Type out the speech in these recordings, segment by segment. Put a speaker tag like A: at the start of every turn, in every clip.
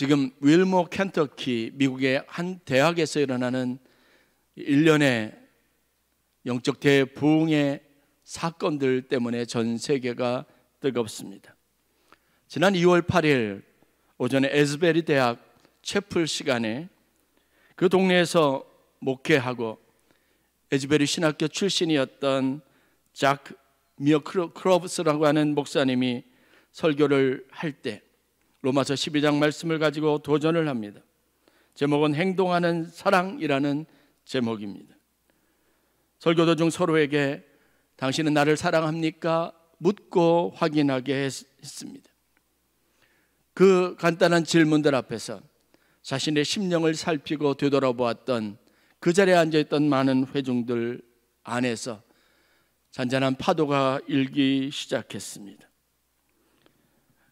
A: 지금 윌모 켄터키 미국의 한 대학에서 일어나는 일련의 영적 대부흥의 사건들 때문에 전 세계가 뜨겁습니다. 지난 2월 8일 오전에 에즈베리 대학 채플 시간에 그 동네에서 목회하고 에즈베리 신학교 출신이었던 작 미어크로브스라고 하는 목사님이 설교를 할 때 로마서 12장 말씀을 가지고 도전을 합니다. 제목은 행동하는 사랑이라는 제목입니다. 설교 도중 서로에게 당신은 나를 사랑합니까? 묻고 확인하게 했습니다. 그 간단한 질문들 앞에서 자신의 심령을 살피고 되돌아보았던 그 자리에 앉아있던 많은 회중들 안에서 잔잔한 파도가 일기 시작했습니다.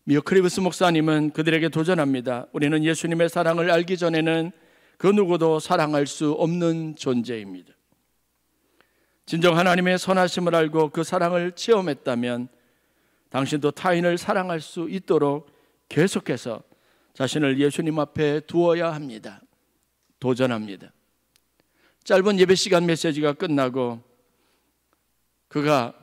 A: 미어크리브스 목사님은 그들에게 도전합니다. 우리는 예수님의 사랑을 알기 전에는 그 누구도 사랑할 수 없는 존재입니다. 진정 하나님의 선하심을 알고 그 사랑을 체험했다면 당신도 타인을 사랑할 수 있도록 계속해서 자신을 예수님 앞에 두어야 합니다. 도전합니다. 짧은 예배 시간 메시지가 끝나고 그가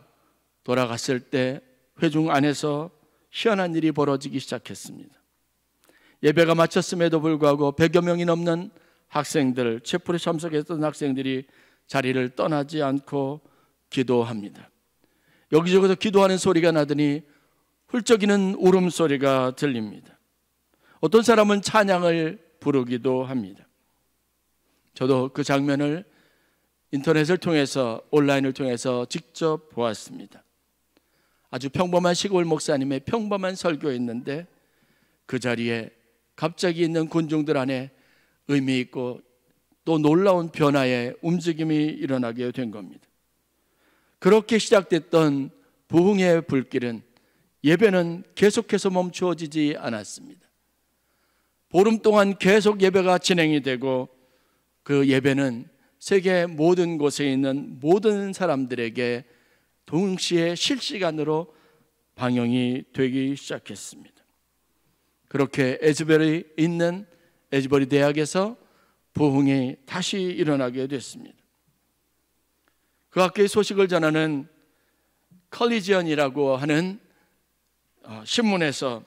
A: 돌아갔을 때 회중 안에서 희한한 일이 벌어지기 시작했습니다. 예배가 마쳤음에도 불구하고 100여 명이 넘는 학생들, 채플에 참석했던 학생들이 자리를 떠나지 않고 기도합니다. 여기저기서 기도하는 소리가 나더니 훌쩍이는 울음소리가 들립니다. 어떤 사람은 찬양을 부르기도 합니다. 저도 그 장면을 인터넷을 통해서, 온라인을 통해서 직접 보았습니다. 아주 평범한 시골 목사님의 평범한 설교였는데 그 자리에 갑자기 있는 군중들 안에 의미 있고 또 놀라운 변화의 움직임이 일어나게 된 겁니다. 그렇게 시작됐던 부흥의 불길은 예배는 계속해서 멈추어지지 않았습니다. 보름 동안 계속 예배가 진행이 되고 그 예배는 세계 모든 곳에 있는 모든 사람들에게 동시에 실시간으로 방영이 되기 시작했습니다. 그렇게 에즈베리 있는 에즈베리 대학에서 부흥이 다시 일어나게 됐습니다. 그 학교의 소식을 전하는 컬리지언이라고 하는 신문에서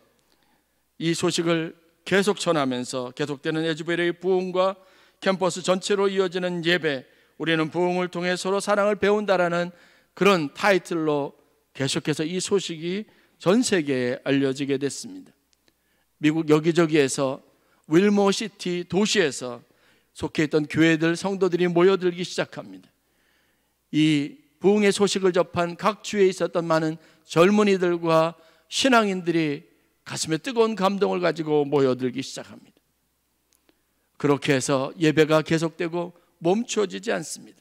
A: 이 소식을 계속 전하면서 계속되는 에즈베리의 부흥과 캠퍼스 전체로 이어지는 예배, 우리는 부흥을 통해 서로 사랑을 배운다라는 그런 타이틀로 계속해서 이 소식이 전 세계에 알려지게 됐습니다. 미국 여기저기에서 윌모시티 도시에서 속해 있던 교회들, 성도들이 모여들기 시작합니다. 이 부흥의 소식을 접한 각 주에 있었던 많은 젊은이들과 신앙인들이 가슴에 뜨거운 감동을 가지고 모여들기 시작합니다. 그렇게 해서 예배가 계속되고 멈춰지지 않습니다.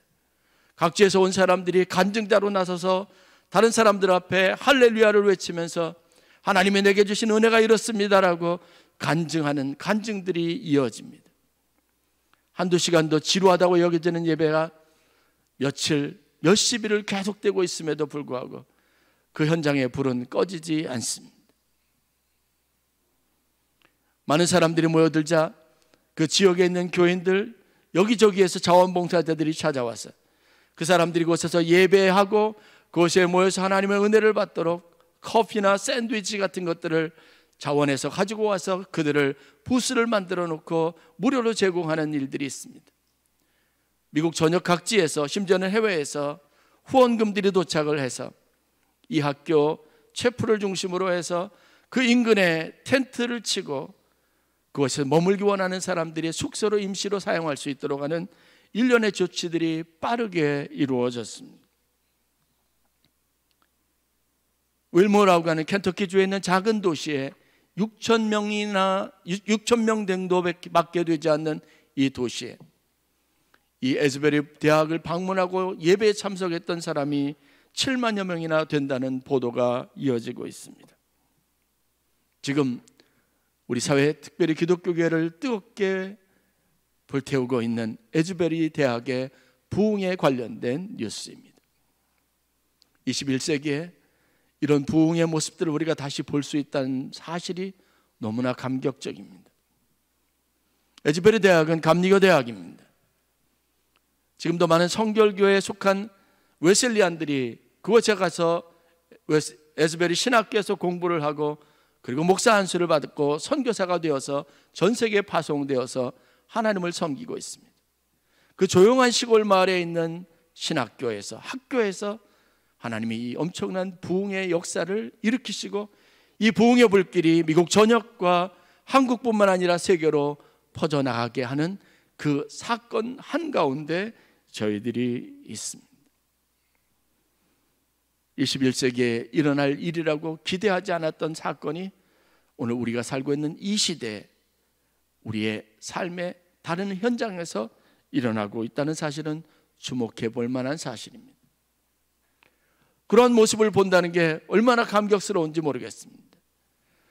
A: 각지에서 온 사람들이 간증자로 나서서 다른 사람들 앞에 할렐루야를 외치면서 하나님이 내게 주신 은혜가 이렇습니다라고 간증하는 간증들이 이어집니다. 한두 시간도 지루하다고 여겨지는 예배가 며칠, 몇십일을 계속되고 있음에도 불구하고 그 현장의 불은 꺼지지 않습니다. 많은 사람들이 모여들자 그 지역에 있는 교인들, 여기저기에서 자원봉사자들이 찾아와서 그 사람들이 그곳에서 예배하고 그곳에 모여서 하나님의 은혜를 받도록 커피나 샌드위치 같은 것들을 자원해서 가지고 와서 그들을 부스를 만들어 놓고 무료로 제공하는 일들이 있습니다. 미국 전역 각지에서, 심지어는 해외에서 후원금들이 도착을 해서 이 학교 채플을 중심으로 해서 그 인근에 텐트를 치고 그곳에 머물기 원하는 사람들이 숙소로 임시로 사용할 수 있도록 하는 일련의 조치들이 빠르게 이루어졌습니다. 윌모라고 하는 켄터키주에 있는 작은 도시에 6,000명 정도밖에 되지 않는 이 도시에 이 에즈베리 대학을 방문하고 예배에 참석했던 사람이 7만여 명이나 된다는 보도가 이어지고 있습니다. 지금 우리 사회, 특별히 기독교계를 뜨겁게 불태우고 있는 에즈베리 대학의 부흥에 관련된 뉴스입니다. 21세기에 이런 부흥의 모습들을 우리가 다시 볼 수 있다는 사실이 너무나 감격적입니다. 에즈베리 대학은 감리교 대학입니다. 지금도 많은 성결교회에 속한 웨슬리안들이 그곳에 가서 에즈베리 신학교에서 공부를 하고 그리고 목사 안수를 받고 선교사가 되어서 전 세계에 파송되어서 하나님을 섬기고 있습니다. 그 조용한 시골 마을에 있는 신학교에서, 학교에서 하나님이 이 엄청난 부흥의 역사를 일으키시고 이 부흥의 불길이 미국 전역과 한국뿐만 아니라 세계로 퍼져나가게 하는 그 사건 한가운데 저희들이 있습니다. 21세기에 일어날 일이라고 기대하지 않았던 사건이 오늘 우리가 살고 있는 이 시대에 우리의 삶의 다른 현장에서 일어나고 있다는 사실은 주목해 볼 만한 사실입니다. 그런 모습을 본다는 게 얼마나 감격스러운지 모르겠습니다.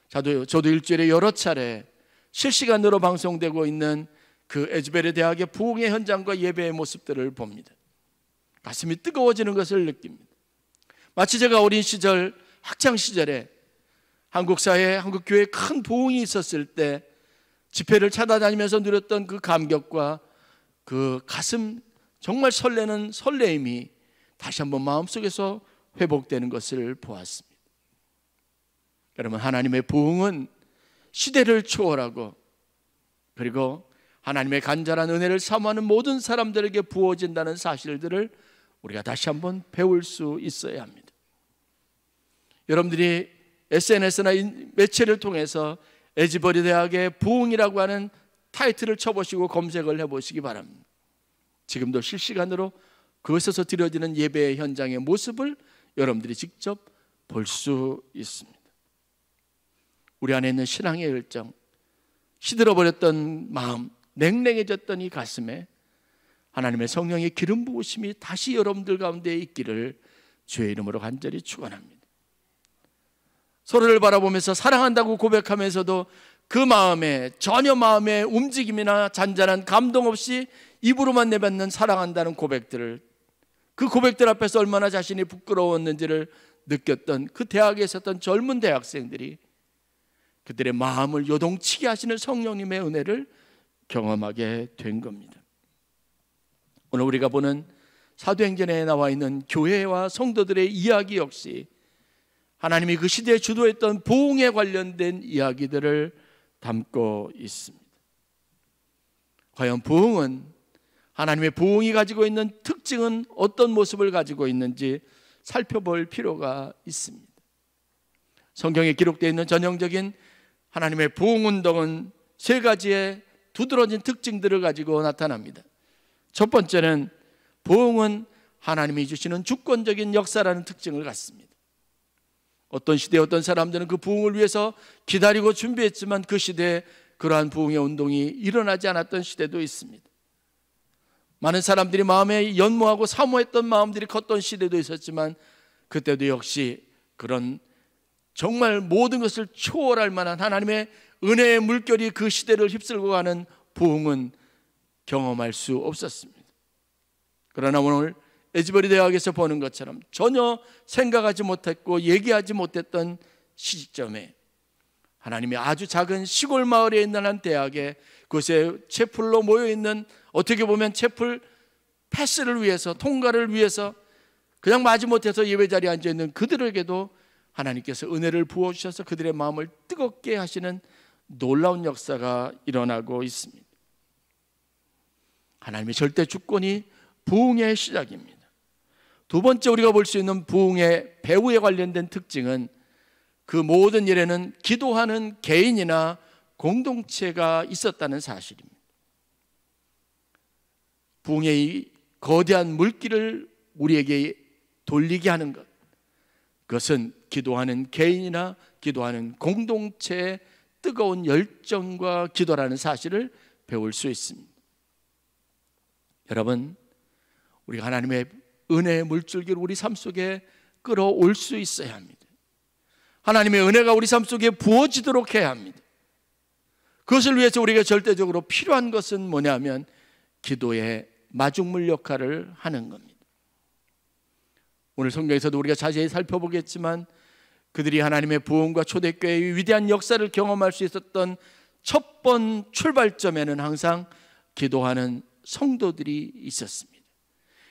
A: 저도 일주일에 여러 차례 실시간으로 방송되고 있는 그 에즈베리 대학의 부흥의 현장과 예배의 모습들을 봅니다. 가슴이 뜨거워지는 것을 느낍니다. 마치 제가 어린 시절, 학창 시절에 한국 사회에, 한국 교회에 큰 부흥이 있었을 때 집회를 찾아다니면서 누렸던 그 감격과 그 가슴 정말 설레는 설레임이 다시 한번 마음속에서 회복되는 것을 보았습니다. 여러분, 하나님의 부흥은 시대를 초월하고 그리고 하나님의 간절한 은혜를 사모하는 모든 사람들에게 부어진다는 사실들을 우리가 다시 한번 배울 수 있어야 합니다. 여러분들이 SNS나 매체를 통해서 에즈베리 대학의 부흥이라고 하는 타이틀을 쳐보시고 검색을 해보시기 바랍니다. 지금도 실시간으로 그것에서 드려지는 예배의 현장의 모습을 여러분들이 직접 볼 수 있습니다. 우리 안에 있는 신앙의 열정, 시들어버렸던 마음, 냉랭해졌던 이 가슴에 하나님의 성령의 기름 부으심이 다시 여러분들 가운데 있기를 주의 이름으로 간절히 축원합니다. 서로를 바라보면서 사랑한다고 고백하면서도 그 마음에 전혀 마음의 움직임이나 잔잔한 감동 없이 입으로만 내뱉는 사랑한다는 고백들을, 그 고백들 앞에서 얼마나 자신이 부끄러웠는지를 느꼈던 그 대학에 있었던 젊은 대학생들이 그들의 마음을 요동치게 하시는 성령님의 은혜를 경험하게 된 겁니다. 오늘 우리가 보는 사도행전에 나와 있는 교회와 성도들의 이야기 역시 하나님이 그 시대에 주도했던 부흥에 관련된 이야기들을 담고 있습니다. 과연 부흥은, 하나님의 부흥이 가지고 있는 특징은 어떤 모습을 가지고 있는지 살펴볼 필요가 있습니다. 성경에 기록되어 있는 전형적인 하나님의 부흥운동은 세 가지의 두드러진 특징들을 가지고 나타납니다. 첫 번째는 부흥은 하나님이 주시는 주권적인 역사라는 특징을 갖습니다. 어떤 시대에 어떤 사람들은 그 부흥을 위해서 기다리고 준비했지만 그 시대에 그러한 부흥의 운동이 일어나지 않았던 시대도 있습니다. 많은 사람들이 마음에 연모하고 사모했던 마음들이 컸던 시대도 있었지만 그때도 역시 그런 정말 모든 것을 초월할 만한 하나님의 은혜의 물결이 그 시대를 휩쓸고 가는 부흥은 경험할 수 없었습니다. 그러나 오늘 에즈베리 대학에서 보는 것처럼 전혀 생각하지 못했고 얘기하지 못했던 시점에 하나님이 아주 작은 시골 마을에 있는 한 대학에 그곳에 채플로 모여있는, 어떻게 보면 채플 패스를 위해서, 통과를 위해서 그냥 마지못해서 예배 자리에 앉아있는 그들에게도 하나님께서 은혜를 부어주셔서 그들의 마음을 뜨겁게 하시는 놀라운 역사가 일어나고 있습니다. 하나님의 절대 주권이 부흥의 시작입니다. 두 번째 우리가 볼 수 있는 부흥의 배후에 관련된 특징은 그 모든 일에는 기도하는 개인이나 공동체가 있었다는 사실입니다. 부흥의 이 거대한 물길을 우리에게 돌리게 하는 것, 그것은 기도하는 개인이나 기도하는 공동체의 뜨거운 열정과 기도라는 사실을 배울 수 있습니다. 여러분, 우리가 하나님의 은혜의 물줄기를 우리 삶 속에 끌어올 수 있어야 합니다. 하나님의 은혜가 우리 삶 속에 부어지도록 해야 합니다. 그것을 위해서 우리가 절대적으로 필요한 것은 뭐냐면 기도의 마중물 역할을 하는 겁니다. 오늘 성경에서도 우리가 자세히 살펴보겠지만 그들이 하나님의 부흥과 초대교회의 위대한 역사를 경험할 수 있었던 첫 번 출발점에는 항상 기도하는 성도들이 있었습니다.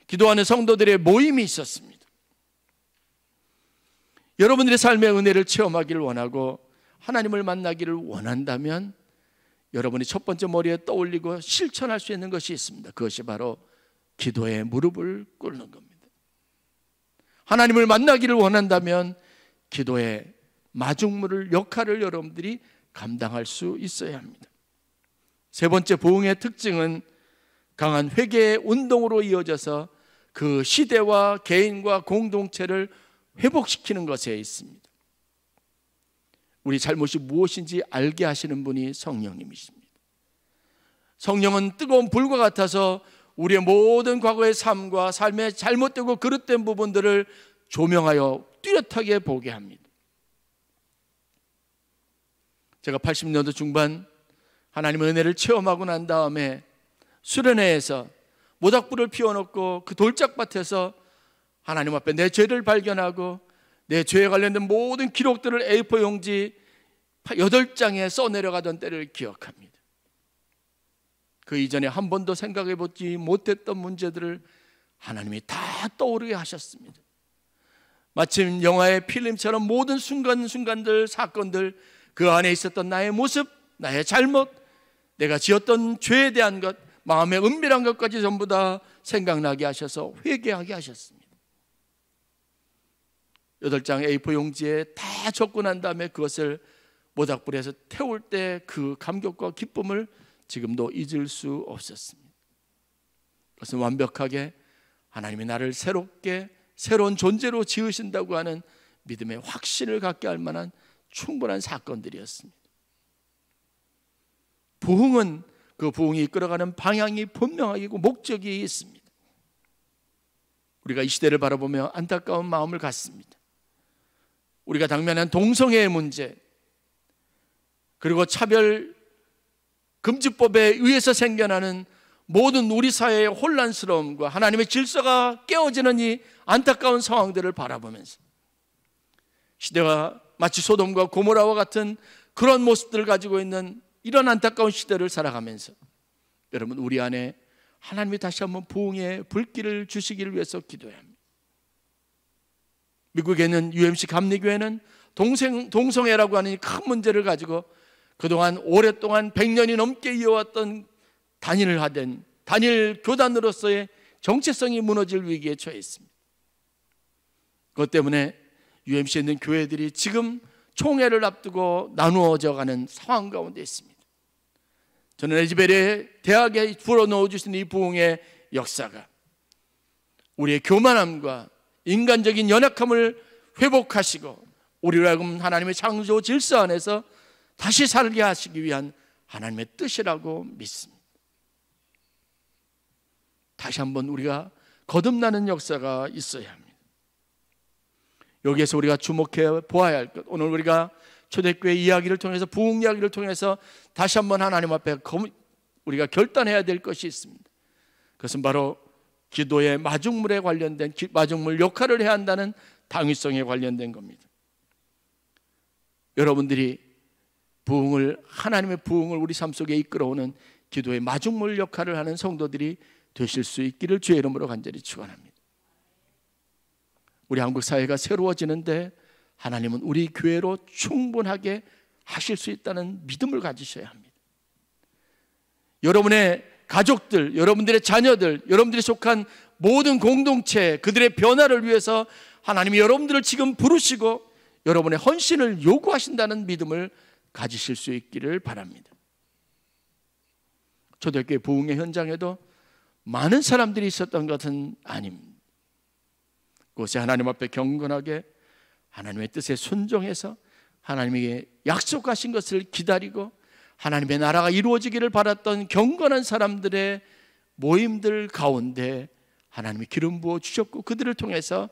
A: 기도하는 성도들의 모임이 있었습니다. 여러분들의 삶의 은혜를 체험하기를 원하고 하나님을 만나기를 원한다면 여러분이 첫 번째 머리에 떠올리고 실천할 수 있는 것이 있습니다. 그것이 바로 기도에 무릎을 꿇는 겁니다. 하나님을 만나기를 원한다면 기도의 마중물을 역할을 여러분들이 감당할 수 있어야 합니다. 세 번째, 부흥의 특징은 강한 회개의 운동으로 이어져서 그 시대와 개인과 공동체를 회복시키는 것에 있습니다. 우리 잘못이 무엇인지 알게 하시는 분이 성령님이십니다. 성령은 뜨거운 불과 같아서 우리의 모든 과거의 삶과 삶의 잘못되고 그릇된 부분들을 조명하여 뚜렷하게 보게 합니다. 제가 80년대 중반 하나님의 은혜를 체험하고 난 다음에 수련회에서 모닥불을 피워놓고 그 돌짝밭에서 하나님 앞에 내 죄를 발견하고 내 죄에 관련된 모든 기록들을 A4 용지 8장에 써내려가던 때를 기억합니다. 그 이전에 한 번도 생각해보지 못했던 문제들을 하나님이 다 떠오르게 하셨습니다. 마침 영화의 필름처럼 모든 순간순간들, 사건들, 그 안에 있었던 나의 모습, 나의 잘못, 내가 지었던 죄에 대한 것, 마음의 은밀한 것까지 전부 다 생각나게 하셔서 회개하게 하셨습니다. 8장 A4 용지에 다 적고 난 다음에 그것을 모닥불에서 태울 때 그 감격과 기쁨을 지금도 잊을 수 없었습니다. 그것은 완벽하게 하나님이 나를 새롭게 새로운 존재로 지으신다고 하는 믿음의 확신을 갖게 할 만한 충분한 사건들이었습니다. 부흥은 그 부흥이 이끌어가는 방향이 분명하고 목적이 있습니다. 우리가 이 시대를 바라보며 안타까운 마음을 갖습니다. 우리가 당면한 동성애의 문제, 그리고 차별 금지법에 의해서 생겨나는 모든 우리 사회의 혼란스러움과 하나님의 질서가 깨어지는 이 안타까운 상황들을 바라보면서 시대가 마치 소돔과 고모라와 같은 그런 모습들을 가지고 있는 이런 안타까운 시대를 살아가면서 여러분, 우리 안에 하나님이 다시 한번 부흥의 불길을 주시기를 위해서 기도해야 합니다. 미국에 있는 UMC 감리교회는 동성애라고 하는 큰 문제를 가지고 그동안 오랫동안 100년이 넘게 이어왔던 단일 교단으로서의 정체성이 무너질 위기에 처해 있습니다. 그것 때문에 UMC에 있는 교회들이 지금 총회를 앞두고 나누어져 가는 상황 가운데 있습니다. 저는 에즈베리의 대학에 불어넣어 주신 이 부흥의 역사가 우리의 교만함과 인간적인 연약함을 회복하시고 우리로 하여금 하나님의 창조 질서 안에서 다시 살게 하시기 위한 하나님의 뜻이라고 믿습니다. 다시 한번 우리가 거듭나는 역사가 있어야 합니다. 여기에서 우리가 주목해 보아야 할 것, 오늘 우리가 초대교회 이야기를 통해서, 부흥 이야기를 통해서 다시 한번 하나님 앞에 우리가 결단해야 될 것이 있습니다. 그것은 바로 기도의 마중물에 관련된, 마중물 역할을 해야 한다는 당위성에 관련된 겁니다. 여러분들이 하나님의 부흥을 우리 삶 속에 이끌어오는 기도의 마중물 역할을 하는 성도들이 되실 수 있기를 주의 이름으로 간절히 축원합니다. 우리 한국 사회가 새로워지는데 하나님은 우리 교회로 충분하게 하실 수 있다는 믿음을 가지셔야 합니다. 여러분의 가족들, 여러분들의 자녀들, 여러분들이 속한 모든 공동체, 그들의 변화를 위해서 하나님이 여러분들을 지금 부르시고 여러분의 헌신을 요구하신다는 믿음을 가지실 수 있기를 바랍니다. 초대교회 부흥의 현장에도 많은 사람들이 있었던 것은 아닙니다. 그것이 하나님 앞에 경건하게 하나님의 뜻에 순종해서 하나님에게 약속하신 것을 기다리고 하나님의 나라가 이루어지기를 바랐던 경건한 사람들의 모임들 가운데 하나님이 기름 부어 주셨고 그들을 통해서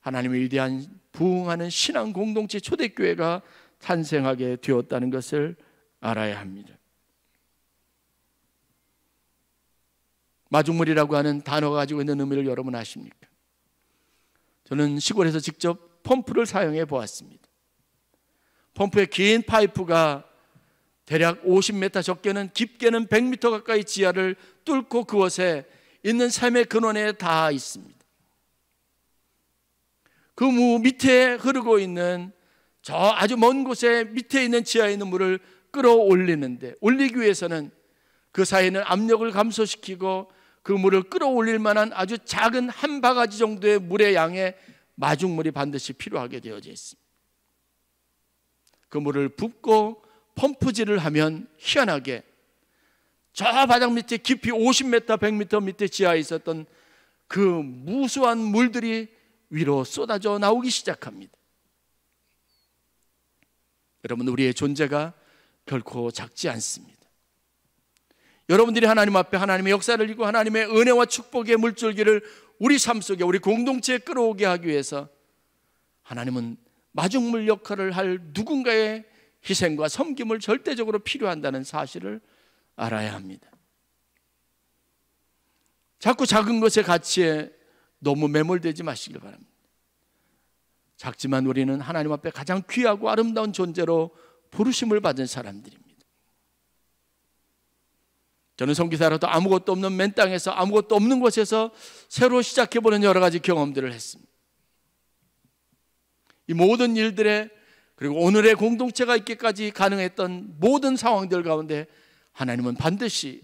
A: 하나님의 위대한 부흥하는 신앙 공동체 초대교회가 탄생하게 되었다는 것을 알아야 합니다. 마중물이라고 하는 단어가 가지고 있는 의미를 여러분 아십니까? 저는 시골에서 직접 펌프를 사용해 보았습니다. 펌프의 긴 파이프가 대략 50m, 적게는 깊게는 100m 가까이 지하를 뚫고 그곳에 있는 샘의 근원에 닿아 있습니다. 그 무 밑에 흐르고 있는 저 아주 먼 곳에 밑에 있는 지하에 있는 물을 끌어올리는데, 올리기 위해서는 그 사이에 있는 압력을 감소시키고 그 물을 끌어올릴 만한 아주 작은 한 바가지 정도의 물의 양의 마중물이 반드시 필요하게 되어져 있습니다. 그 물을 붓고 펌프질을 하면 희한하게 저 바닥 밑에 깊이 50m, 100m 밑에 지하에 있었던 그 무수한 물들이 위로 쏟아져 나오기 시작합니다. 여러분, 우리의 존재가 결코 작지 않습니다. 여러분들이 하나님 앞에 하나님의 역사를 이루고 하나님의 은혜와 축복의 물줄기를 우리 삶 속에, 우리 공동체에 끌어오게 하기 위해서 하나님은 마중물 역할을 할 누군가의 희생과 섬김을 절대적으로 필요한다는 사실을 알아야 합니다. 자꾸 작은 것의 가치에 너무 매몰되지 마시길 바랍니다. 작지만 우리는 하나님 앞에 가장 귀하고 아름다운 존재로 부르심을 받은 사람들입니다. 저는 선교사로도 아무것도 없는 맨 땅에서, 아무것도 없는 곳에서 새로 시작해보는 여러 가지 경험들을 했습니다. 이 모든 일들에, 그리고 오늘의 공동체가 있기까지 가능했던 모든 상황들 가운데 하나님은 반드시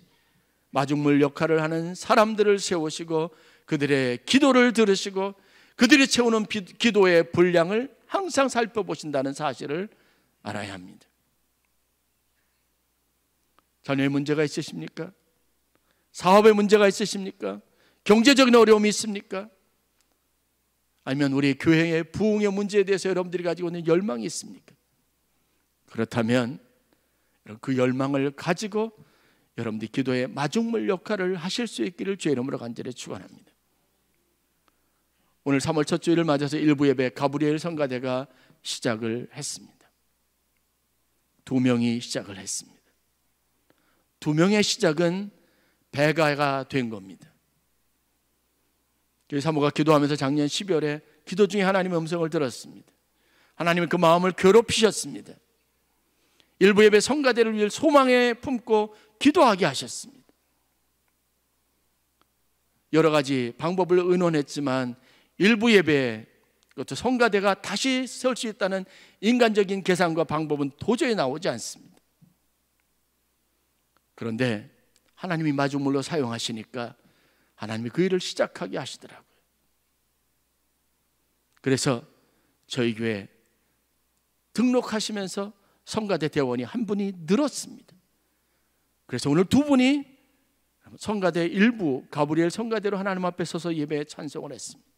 A: 마중물 역할을 하는 사람들을 세우시고 그들의 기도를 들으시고 그들이 채우는 기도의 분량을 항상 살펴보신다는 사실을 알아야 합니다. 자녀의 문제가 있으십니까? 사업의 문제가 있으십니까? 경제적인 어려움이 있습니까? 아니면 우리 교회의 부흥의 문제에 대해서 여러분들이 가지고 있는 열망이 있습니까? 그렇다면 그 열망을 가지고 여러분들이 기도의 마중물 역할을 하실 수 있기를 주의 이름으로 간절히 축원합니다. 오늘 3월 첫 주일을 맞아서 일부 예배 가브리엘 성가대가 시작을 했습니다. 2명이 시작을 했습니다. 2명의 시작은 배가가 된 겁니다. 교회 사모가 기도하면서 작년 12월에 기도 중에 하나님의 음성을 들었습니다. 하나님은 그 마음을 괴롭히셨습니다. 일부 예배 성가대를 위해 소망에 품고 기도하게 하셨습니다. 여러 가지 방법을 의논했지만 일부 예배, 그것도 성가대가 다시 설 수 있다는 인간적인 계산과 방법은 도저히 나오지 않습니다. 그런데 하나님이 마중물로 사용하시니까 하나님이 그 일을 시작하게 하시더라고요. 그래서 저희 교회 등록하시면서 성가대 대원이 한 분이 늘었습니다. 그래서 오늘 2분이 성가대 일부 가브리엘 성가대로 하나님 앞에 서서 예배에 찬송을 했습니다.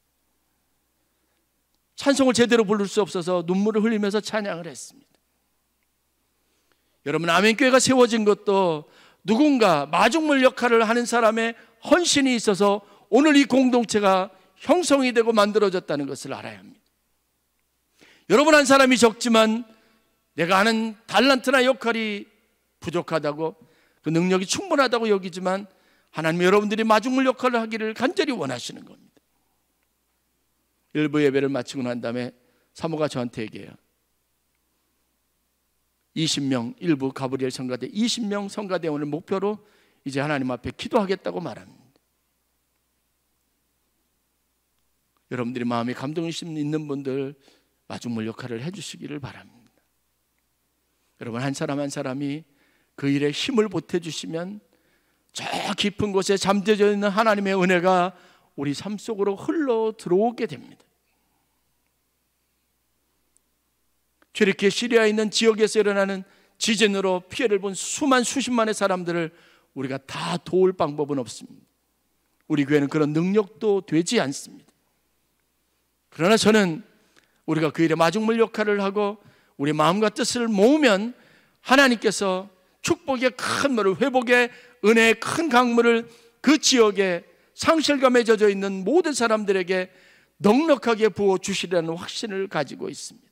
A: 찬송을 제대로 부를 수 없어서 눈물을 흘리면서 찬양을 했습니다. 여러분, 아멘교회가 세워진 것도 누군가 마중물 역할을 하는 사람의 헌신이 있어서 오늘 이 공동체가 형성이 되고 만들어졌다는 것을 알아야 합니다. 여러분 한 사람이 적지만 내가 하는 달란트나 역할이 부족하다고, 그 능력이 충분하다고 여기지만 하나님이 여러분들이 마중물 역할을 하기를 간절히 원하시는 겁니다. 일부 예배를 마치고 난 다음에 사모가 저한테 얘기해요. 20명, 일부 가브리엘 성가대 20명 성가대원을 목표로 이제 하나님 앞에 기도하겠다고 말합니다. 여러분들이 마음에 감동심 있는 분들 마중물 역할을 해주시기를 바랍니다. 여러분, 한 사람 한 사람이 그 일에 힘을 보태주시면 저 깊은 곳에 잠재져 있는 하나님의 은혜가 우리 삶 속으로 흘러 들어오게 됩니다. 튀르키예 시리아에 있는 지역에서 일어나는 지진으로 피해를 본 수십만의 사람들을 우리가 다 도울 방법은 없습니다. 우리 교회는 그런 능력도 되지 않습니다. 그러나 저는 우리가 그 일에 마중물 역할을 하고 우리 마음과 뜻을 모으면 하나님께서 축복의 큰 물을, 회복의 은혜의 큰 강물을 그 지역에 상실감에 젖어 있는 모든 사람들에게 넉넉하게 부어주시라는 확신을 가지고 있습니다.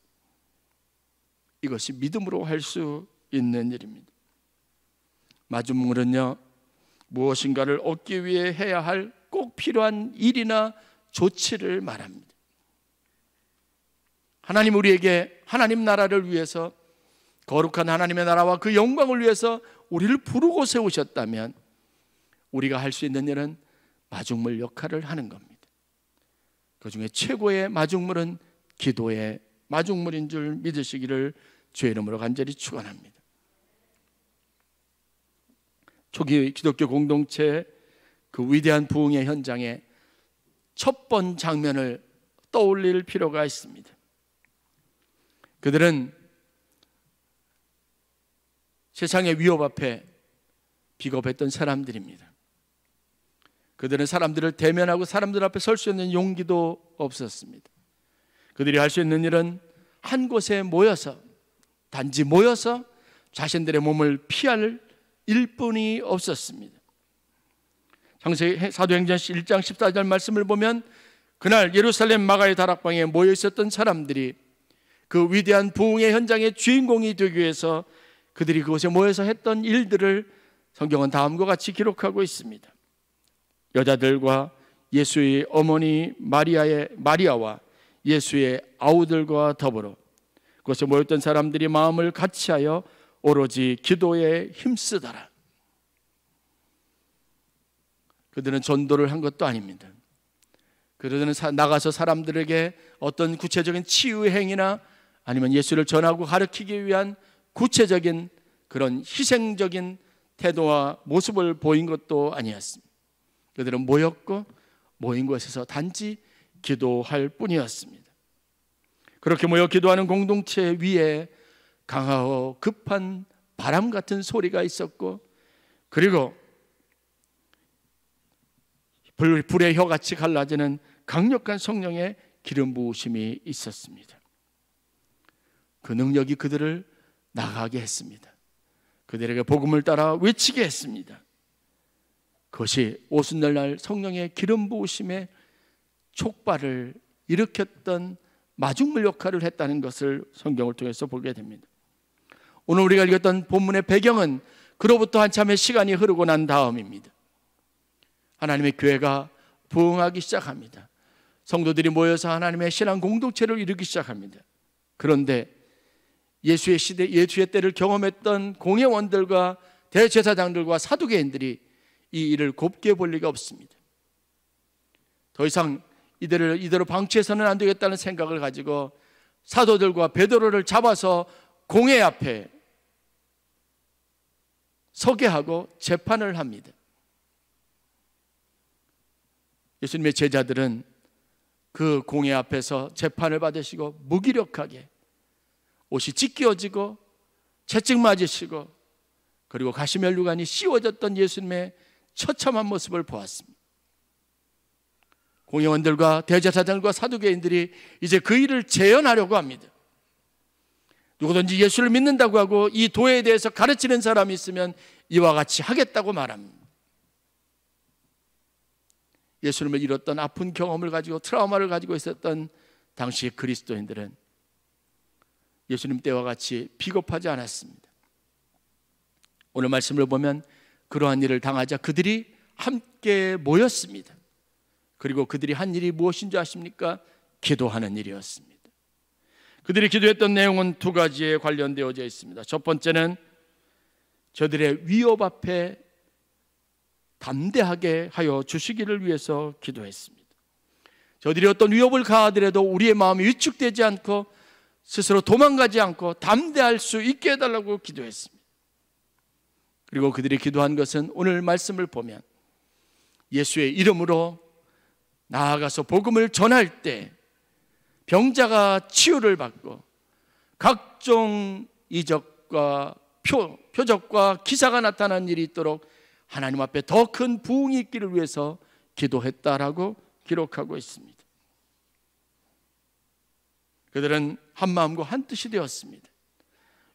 A: 이것이 믿음으로 할 수 있는 일입니다. 마중물은요, 무엇인가를 얻기 위해 해야 할 꼭 필요한 일이나 조치를 말합니다. 하나님 우리에게 하나님 나라를 위해서 거룩한 하나님의 나라와 그 영광을 위해서 우리를 부르고 세우셨다면 우리가 할 수 있는 일은 마중물 역할을 하는 겁니다. 그 중에 최고의 마중물은 기도의 마중물인 줄 믿으시기를 주의 이름으로 간절히 축원합니다. 초기 기독교 공동체 그 위대한 부흥의 현장에 첫 번 장면을 떠올릴 필요가 있습니다. 그들은 세상의 위협 앞에 비겁했던 사람들입니다. 그들은 사람들을 대면하고 사람들 앞에 설 수 있는 용기도 없었습니다. 그들이 할 수 있는 일은 한 곳에 모여서, 단지 모여서 자신들의 몸을 피할 일뿐이 없었습니다. 사도행전 1장 14절 말씀을 보면 그날 예루살렘 마가의 다락방에 모여 있었던 사람들이 그 위대한 부흥의 현장의 주인공이 되기 위해서 그들이 그곳에 모여서 했던 일들을 성경은 다음과 같이 기록하고 있습니다. 여자들과 예수의 어머니 마리아와 예수의 아우들과 더불어 그곳에 모였던 사람들이 마음을 같이하여 오로지 기도에 힘쓰더라. 그들은 전도를 한 것도 아닙니다. 그들은 나가서 사람들에게 어떤 구체적인 치유 행위나 아니면 예수를 전하고 가르치기 위한 구체적인 그런 희생적인 태도와 모습을 보인 것도 아니었습니다. 그들은 모였고 모인 곳에서 단지 기도할 뿐이었습니다. 그렇게 모여 기도하는 공동체 위에 강하고 급한 바람 같은 소리가 있었고, 그리고 불의 혀같이 갈라지는 강력한 성령의 기름 부으심이 있었습니다. 그 능력이 그들을 나가게 했습니다. 그들에게 복음을 따라 외치게 했습니다. 그것이 오순절날 성령의 기름 부으심의 촉발을 일으켰던 마중물 역할을 했다는 것을 성경을 통해서 보게 됩니다. 오늘 우리가 읽었던 본문의 배경은 그로부터 한참의 시간이 흐르고 난 다음입니다. 하나님의 교회가 부흥하기 시작합니다. 성도들이 모여서 하나님의 신앙 공동체를 이루기 시작합니다. 그런데 예수의 때를 경험했던 공회원들과 대제사장들과 사두개인들이 이 일을 곱게 볼 리가 없습니다. 더 이상 이대로 방치해서는 안 되겠다는 생각을 가지고 사도들과 베드로를 잡아서 공회 앞에 서게 하고 재판을 합니다. 예수님의 제자들은 그 공회 앞에서 재판을 받으시고 무기력하게 옷이 찢겨지고 채찍 맞으시고 그리고 가시면류관이 씌워졌던 예수님의 처참한 모습을 보았습니다. 공회원들과 대제사장들과 사두개인들이 이제 그 일을 재현하려고 합니다. 누구든지 예수를 믿는다고 하고 이 도에 대해서 가르치는 사람이 있으면 이와 같이 하겠다고 말합니다. 예수님을 잃었던 아픈 경험을 가지고 트라우마를 가지고 있었던 당시의 그리스도인들은 예수님 때와 같이 비겁하지 않았습니다. 오늘 말씀을 보면 그러한 일을 당하자 그들이 함께 모였습니다. 그리고 그들이 한 일이 무엇인지 아십니까? 기도하는 일이었습니다. 그들이 기도했던 내용은 두 가지에 관련되어져 있습니다. 첫 번째는 저들의 위협 앞에 담대하게 하여 주시기를 위해서 기도했습니다. 저들이 어떤 위협을 가하더라도 우리의 마음이 위축되지 않고 스스로 도망가지 않고 담대할 수 있게 해달라고 기도했습니다. 그리고 그들이 기도한 것은 오늘 말씀을 보면 예수의 이름으로 나아가서 복음을 전할 때 병자가 치유를 받고 각종 이적과 표적과 기사가 나타난 일이 있도록 하나님 앞에 더 큰 부흥이 있기를 위해서 기도했다라고 기록하고 있습니다. 그들은 한 마음과 한 뜻이 되었습니다.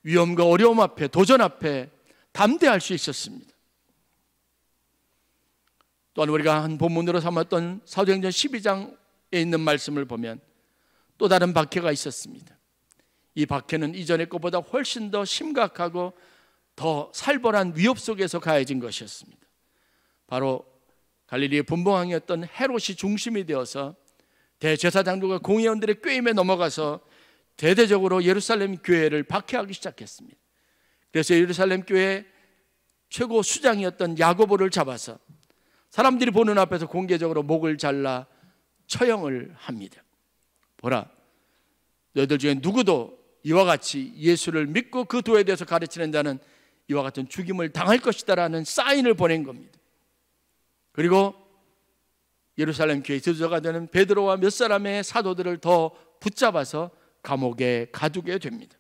A: 위험과 어려움 앞에, 도전 앞에 담대할 수 있었습니다. 또한 우리가 한 본문으로 삼았던 사도행전 12장에 있는 말씀을 보면 또 다른 박해가 있었습니다. 이 박해는 이전의 것보다 훨씬 더 심각하고 더 살벌한 위협 속에서 가해진 것이었습니다. 바로 갈릴리의 분봉왕이었던 헤롯이 중심이 되어서 대제사장들과 공회원들의 꾀임에 넘어가서 대대적으로 예루살렘 교회를 박해하기 시작했습니다. 그래서 예루살렘 교회 최고 수장이었던 야고보를 잡아서 사람들이 보는 앞에서 공개적으로 목을 잘라 처형을 합니다. 보라, 너희들 중에 누구도 이와 같이 예수를 믿고 그 도에 대해서 가르치는 자는 이와 같은 죽임을 당할 것이다 라는 사인을 보낸 겁니다. 그리고 예루살렘 교회 지도자가 되는 베드로와 몇 사람의 사도들을 더 붙잡아서 감옥에 가두게 됩니다.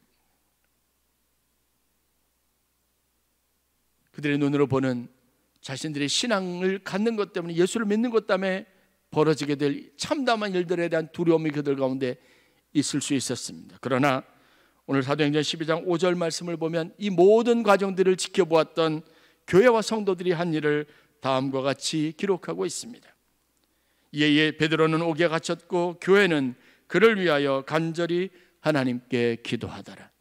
A: 그들의 눈으로 보는 자신들의 신앙을 갖는 것 때문에, 예수를 믿는 것 때문에 벌어지게 될 참담한 일들에 대한 두려움이 그들 가운데 있을 수 있었습니다. 그러나 오늘 사도행전 12장 5절 말씀을 보면 이 모든 과정들을 지켜보았던 교회와 성도들이 한 일을 다음과 같이 기록하고 있습니다. 이에 베드로는 옥에 갇혔고 교회는 그를 위하여 간절히 하나님께 기도하더라.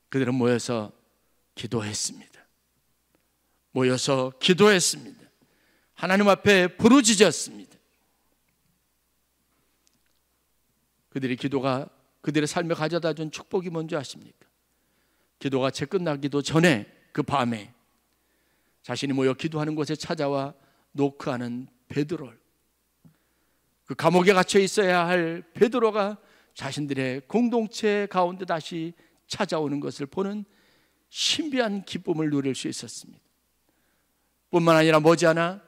A: 그들은 모여서 기도했습니다. 모여서 기도했습니다. 하나님 앞에 부르짖었습니다. 그들의 기도가 그들의 삶에 가져다 준 축복이 뭔지 아십니까? 기도가 채 끝나기도 전에 그 밤에 자신이 모여 기도하는 곳에 찾아와 노크하는 베드로, 그 감옥에 갇혀 있어야 할 베드로가 자신들의 공동체 가운데 다시 찾아오는 것을 보는 신비한 기쁨을 누릴 수 있었습니다. 뿐만 아니라 머지않아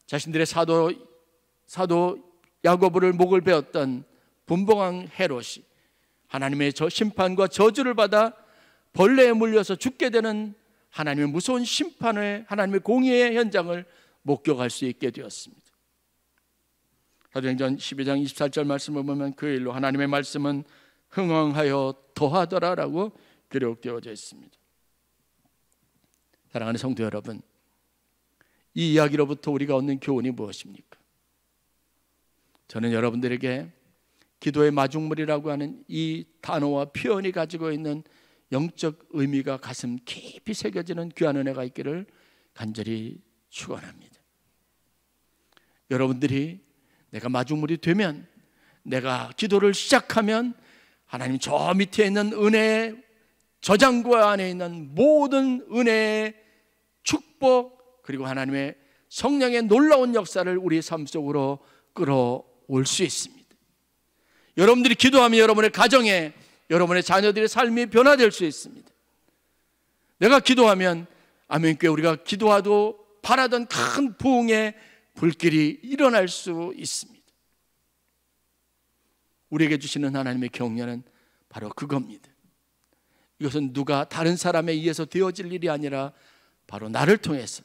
A: 자신들의 사도 야고보를 목을 베었던 분봉왕 헤롯이 하나님의 심판과 저주를 받아 벌레에 물려서 죽게 되는 하나님의 무서운 심판을, 하나님의 공의의 현장을 목격할 수 있게 되었습니다. 사도행전 12장 24절 말씀을 보면 그 일로 하나님의 말씀은 흥왕하여 더하더라라고 기록되어져 있습니다. 사랑하는 성도 여러분, 이 이야기로부터 우리가 얻는 교훈이 무엇입니까? 저는 여러분들에게 기도의 마중물이라고 하는 이 단어와 표현이 가지고 있는 영적 의미가 가슴 깊이 새겨지는 귀한 은혜가 있기를 간절히 축원합니다. 여러분들이 내가 마중물이 되면, 내가 기도를 시작하면 하나님 저 밑에 있는 은혜의 저장고 안에 있는 모든 은혜의 축복, 그리고 하나님의 성령의 놀라운 역사를 우리의 삶 속으로 끌어올 수 있습니다. 여러분들이 기도하면 여러분의 가정에, 여러분의 자녀들의 삶이 변화될 수 있습니다. 내가 기도하면 아멘교회 우리가 기도하도 바라던 큰 부흥의 불길이 일어날 수 있습니다. 우리에게 주시는 하나님의 격려는 바로 그겁니다. 이것은 누가 다른 사람에 의해서 되어질 일이 아니라 바로 나를 통해서,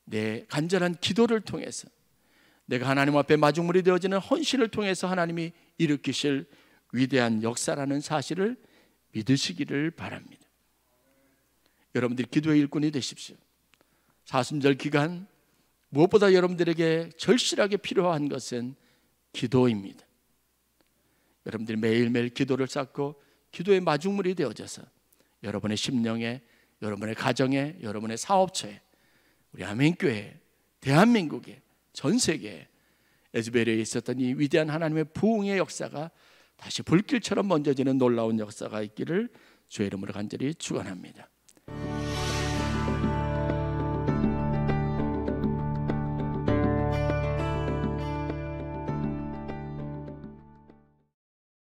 A: 내 간절한 기도를 통해서, 내가 하나님 앞에 마중물이 되어지는 헌신을 통해서 하나님이 일으키실 위대한 역사라는 사실을 믿으시기를 바랍니다. 여러분들이 기도의 일꾼이 되십시오. 사순절 기간 무엇보다 여러분들에게 절실하게 필요한 것은 기도입니다. 여러분들이 매일매일 기도를 쌓고 기도의 마중물이 되어져서 여러분의 심령에, 여러분의 가정에, 여러분의 사업처에, 우리 아멘교회, 대한민국에, 전 세계에 에즈베리에 있었던 이 위대한 하나님의 부흥의 역사가 다시 불길처럼 번져지는 놀라운 역사가 있기를 주의 이름으로 간절히 축원합니다.